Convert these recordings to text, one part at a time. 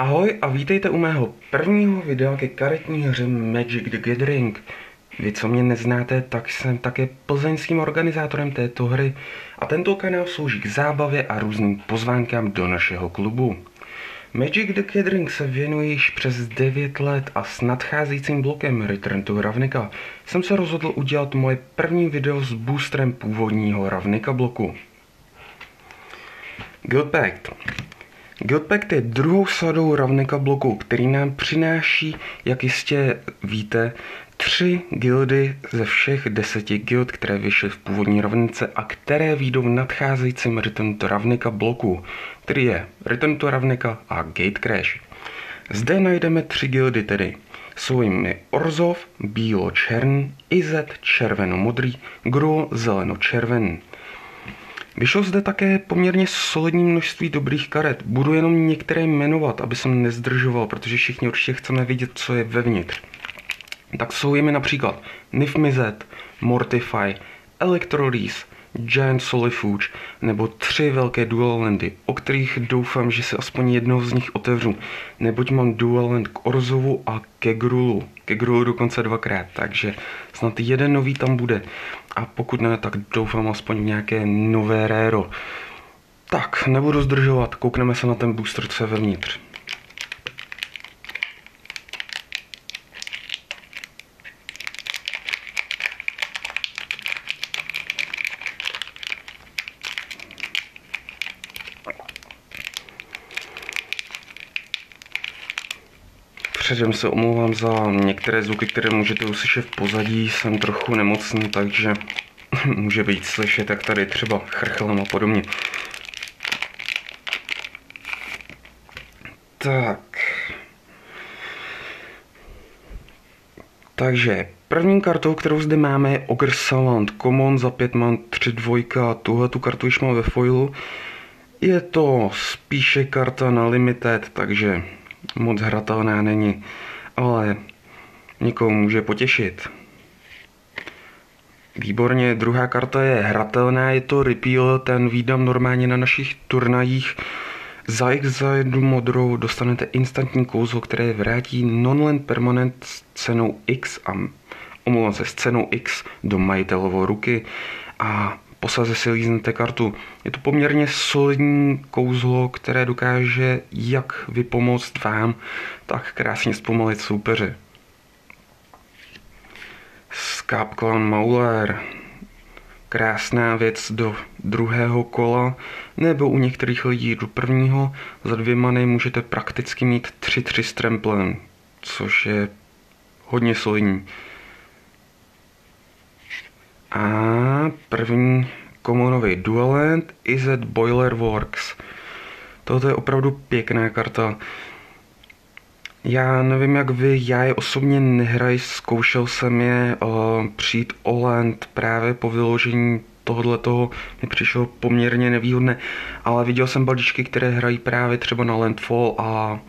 Ahoj a vítejte u mého prvního videa ke karetní hře Magic the Gathering. Vy, co mě neznáte, tak jsem také plzeňským organizátorem této hry a tento kanál slouží k zábavě a různým pozvánkám do našeho klubu. Magic the Gathering se věnuje již přes 9 let a s nadcházejícím blokem Return to Ravnica jsem se rozhodl udělat moje první video s boosterem původního Ravnica bloku. Guild Pact. Guild Pact je druhou sadou Ravnica bloku, který nám přináší, jak jistě víte, 3 guildy ze všech 10 guild, které vyšly v původní Ravnice a které vyjdou v nadcházejícím Return to Ravnica bloku, který je Return to Ravnica a Gatecrash. Zde najdeme 3 guildy tedy. Jsou jimi Orzhov, bílo-černý, Izzet, červeno-modrý, Gruul, zeleno-červený. Vyšlo zde také poměrně solidní množství dobrých karet. Budu jenom některé jmenovat, aby jsem nezdržoval, protože všichni určitě chceme vidět, co je vevnitř. Tak jsou jimi například Nif Mizzet, Mortify, Electrolyse, Giant Solifuge nebo 3 velké dual landy, o kterých doufám, že si aspoň jednoho z nich otevřu, neboť mám dual land k Orzhovu a ke Gruulu. Ke Gruulu dokonce 2krát, takže snad jeden nový tam bude. A pokud ne, tak doufám aspoň v nějaké nové réro. Tak, nebudu zdržovat, koukneme se na ten booster, co je vevnitř. Předem se omlouvám za některé zvuky, které můžete uslyšet v pozadí, jsem trochu nemocný, takže může být slyšet, jak tady třeba chrchlám a podobně. Tak. Takže první kartou, kterou zde máme, je Ogre Savant. Common za 5 man 3/2. Tuhle tu kartu již mám ve foilu. Je to spíše karta na limited, takže moc hratelná není, ale někoho může potěšit. Výborně, druhá karta je hratelná, je to Repeal, ten vídám normálně na našich turnajích. Za jednu modrou dostanete instantní kouzlo, které vrátí non-land permanent s cenou X a omlouvám se, s cenou X do majitelovo ruky a po saze si líznete kartu. Je to poměrně solidní kouzlo, které dokáže jak vypomoct vám, tak krásně zpomalit soupeře. Scab Clan Mauler. Krásná věc do druhého kola, nebo u některých lidí do prvního. Za 2 many můžete prakticky mít 3/3 s tramplem, což je hodně solidní. A první commonový dual land, Izzet Boiler Works. Tohle je opravdu pěkná karta. Já nevím jak vy, já je osobně nehraju, zkoušel jsem je přijít o land právě po vyložení tohoto mi přišlo poměrně nevýhodné, ale viděl jsem balíčky, které hrají právě třeba na landfall a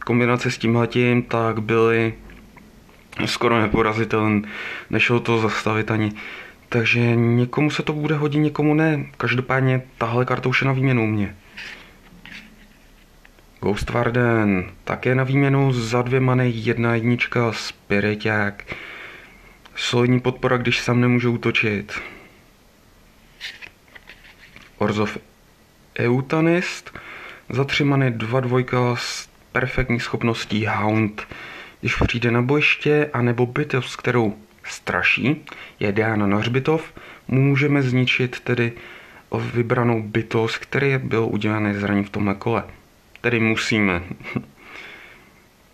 kombinace s tímhletím tak byly skoro neporazitelné, nešlo to zastavit ani. Takže někomu se to bude hodit, někomu ne. Každopádně tahle karta už je na výměnu u mě. Ghost Warden, také na výměnu za 2 many 1/1 Spiriták. Solidní podpora, když sám nemůže útočit. Orzhov Eutanist, za 3 many 2/2 s perfektní schopností Hound. Když přijde na bojiště, anebo bitev, s kterou straší, je dána na hřbitov, můžeme zničit tedy vybranou bytost, který byl udělaný zraní v tomhle kole. Tedy musíme.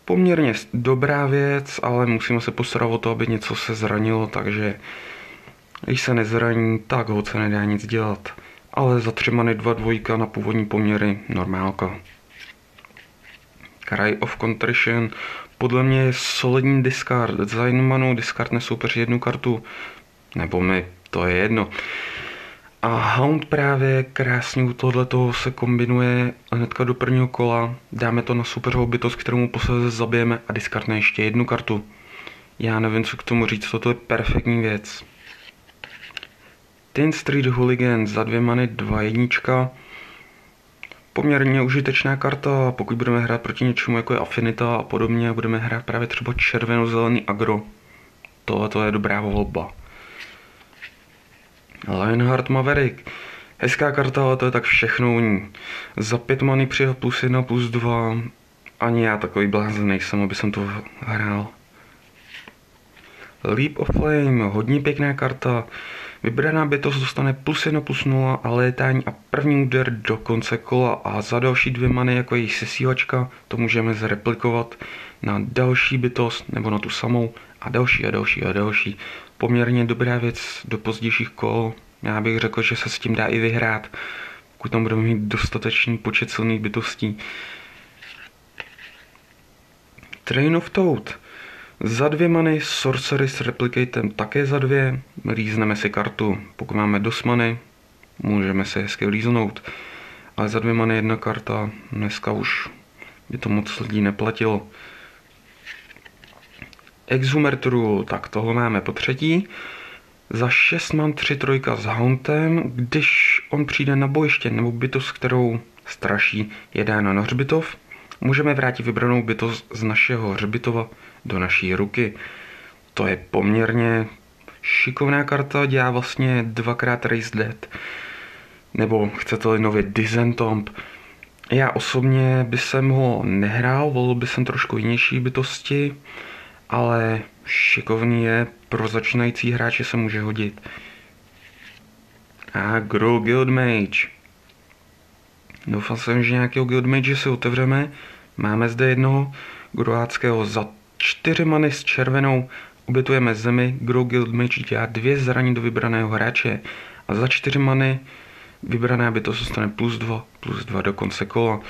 Poměrně dobrá věc, ale musíme se postarat o to, aby něco se zranilo, takže když se nezraní, tak ho se nedá nic dělat. Ale za 3 many 2/2 na původní poměry normálka. Cry of Contrition, podle mě je solidní discard. Za 1 manu discardne soupeř 1 kartu, nebo my, to je jedno. A Hound právě krásně u tohoto se kombinuje hnedka do prvního kola, dáme to na superovou bytost, kterou mu posledně zabijeme a discardne ještě 1 kartu. Já nevím, co k tomu říct, toto je perfektní věc. Tin Street Hooligan za 2 many 2/1. Poměrně užitečná karta, pokud budeme hrát proti něčemu jako je Affinita a podobně, budeme hrát právě třeba červeno-zelený agro. Tohle je dobrá volba. Lionheart Maverick. Hezká karta, ale to je tak všechno u ní. Za 5 many přijel +1/+2. Ani já takový blázen nejsem, aby jsem to hrál. Leap of Flame, hodně pěkná karta. Vybraná bytost dostane +1/+0 a létání a první úder do konce kola a za další 2 many jako její sesívačka to můžeme zreplikovat na další bytost nebo na tu samou a další a další a další. Poměrně dobrá věc do pozdějších kol. Já bych řekl, že se s tím dá i vyhrát, pokud tam budeme mít dostatečný počet silných bytostí. Train of Thought. Za 2 many Sorcery s Replicatem také za 2. Lízneme si kartu. Pokud máme dost many, můžeme si hezky líznout. Ale za 2 many jedna karta, dneska už by to moc lidí neplatilo. Exhumer Rule, tak tohle máme po třetí. Za 6 mám 3/3 s Hauntem, když on přijde na bojiště nebo bytost, kterou straší, je dána na hřbitov, můžeme vrátit vybranou bytost z našeho hřbitova do naší ruky. To je poměrně šikovná karta, dělá vlastně 2x Raise Dead. Nebo chcete-li nově Disentomb. Já osobně by jsem ho nehrál, volil by jsem trošku jinější bytosti, ale šikovný je, pro začínající hráče se může hodit. A Grow Guildmage. Doufal jsem, že nějakého Guildmage si otevřeme. Máme zde jednoho groáckého za 4 many s červenou. Obětujeme zemi. Grow Guildmage dělá 2 zranění do vybraného hráče. A za 4 many vybraná bytost dostane +2/+2 do konce kola.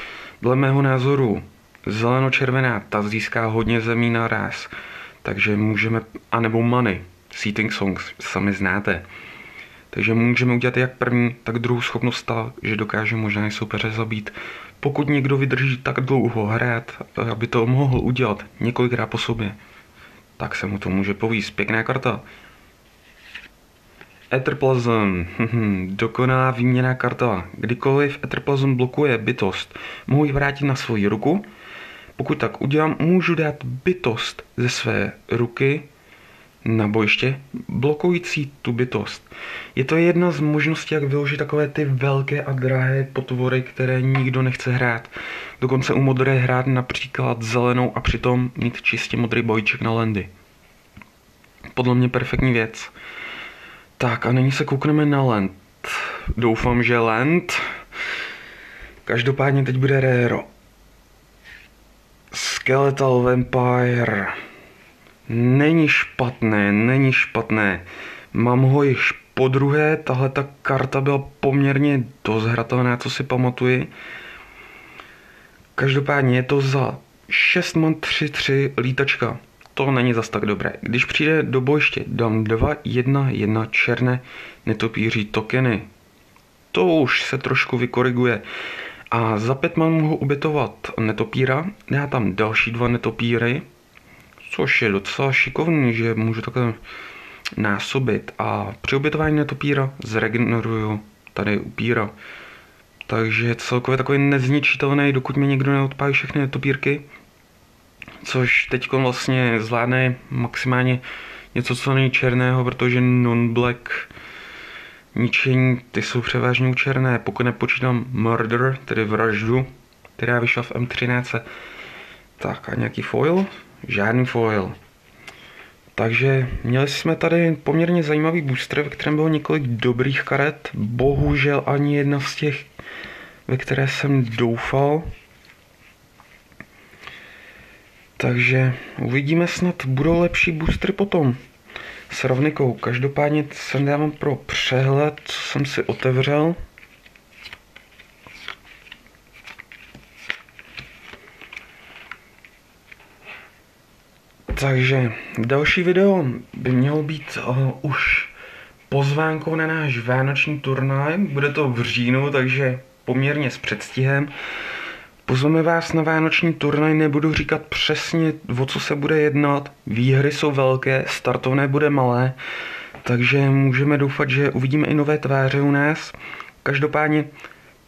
Dle mého názoru zeleno-červená, ta získá hodně zemí naraz. Takže můžeme, anebo many, Seating Songs, sami znáte. Takže můžeme udělat jak první, tak druhou schopnost tak, že dokáže možná i soupeře zabít. Pokud někdo vydrží tak dlouho hrát, aby to mohl udělat několikrát po sobě, tak se mu to může povíst. Pěkná karta. Etherplasm, dokonalá výměná karta. Kdykoliv Etherplasm blokuje bytost, mohu ji vrátit na svoji ruku. Pokud tak udělám, můžu dát bytost ze své ruky na bojiště, blokující tu bytost. Je to jedna z možností, jak vyložit takové ty velké a drahé potvory, které nikdo nechce hrát. Dokonce u modré hrát například zelenou a přitom mít čistě modrý bojíček na landy. Podle mě perfektní věc. Tak a nyní se koukneme na land. Doufám, že land. Každopádně teď bude Rero. Skeletal Vampire. Není špatné. Mám ho již podruhé, tahle ta karta byla poměrně dost hratelná, co si pamatuji. Každopádně je to za 6 man 3/3 lítačka. To není zas tak dobré. Když přijde do bojiště, dám 2/1/1 černé netopíří tokeny. To už se trošku vykoriguje. A za 5 man mohu obětovat netopíra, dá tam další 2 netopíry, což je docela šikovný, že můžu takhle násobit. A při obětování netopíra zregeneruju tady upíra. Takže celkově takový nezničitelný, dokud mi někdo neodpálí všechny netopírky. Což teď vlastně zvládne maximálně něco, co není černého, protože non-black ničení, ty jsou převážně černé, pokud nepočítám murder, tedy vraždu, která vyšla v M13. Tak a nějaký foil? Žádný foil. Takže měli jsme tady poměrně zajímavý booster, ve kterém bylo několik dobrých karet. Bohužel ani jedna z těch, ve které jsem doufal. Takže uvidíme, snad budou lepší boostery potom. S rovnikou. Každopádně sem dávám pro přehled, co jsem si otevřel. Takže další video by mělo být už pozvánkou na náš vánoční turnaj. Bude to v říjnu, takže poměrně s předstihem. Pozveme vás na vánoční turnaj, nebudu říkat přesně, o co se bude jednat. Výhry jsou velké, startovné bude malé, takže můžeme doufat, že uvidíme i nové tváře u nás. Každopádně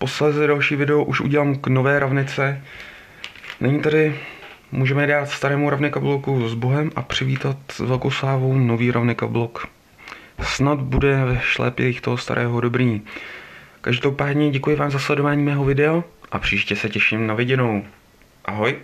posléze další video už udělám k nové ravnice. Není tady, můžeme dát starému ravnika bloku s Bohem a přivítat s velkou slávou nový ravnika blok. Snad bude ve šlépějích toho starého dobrý. Každopádně děkuji vám za sledování mého videa a příště se těším na viděnou. Ahoj.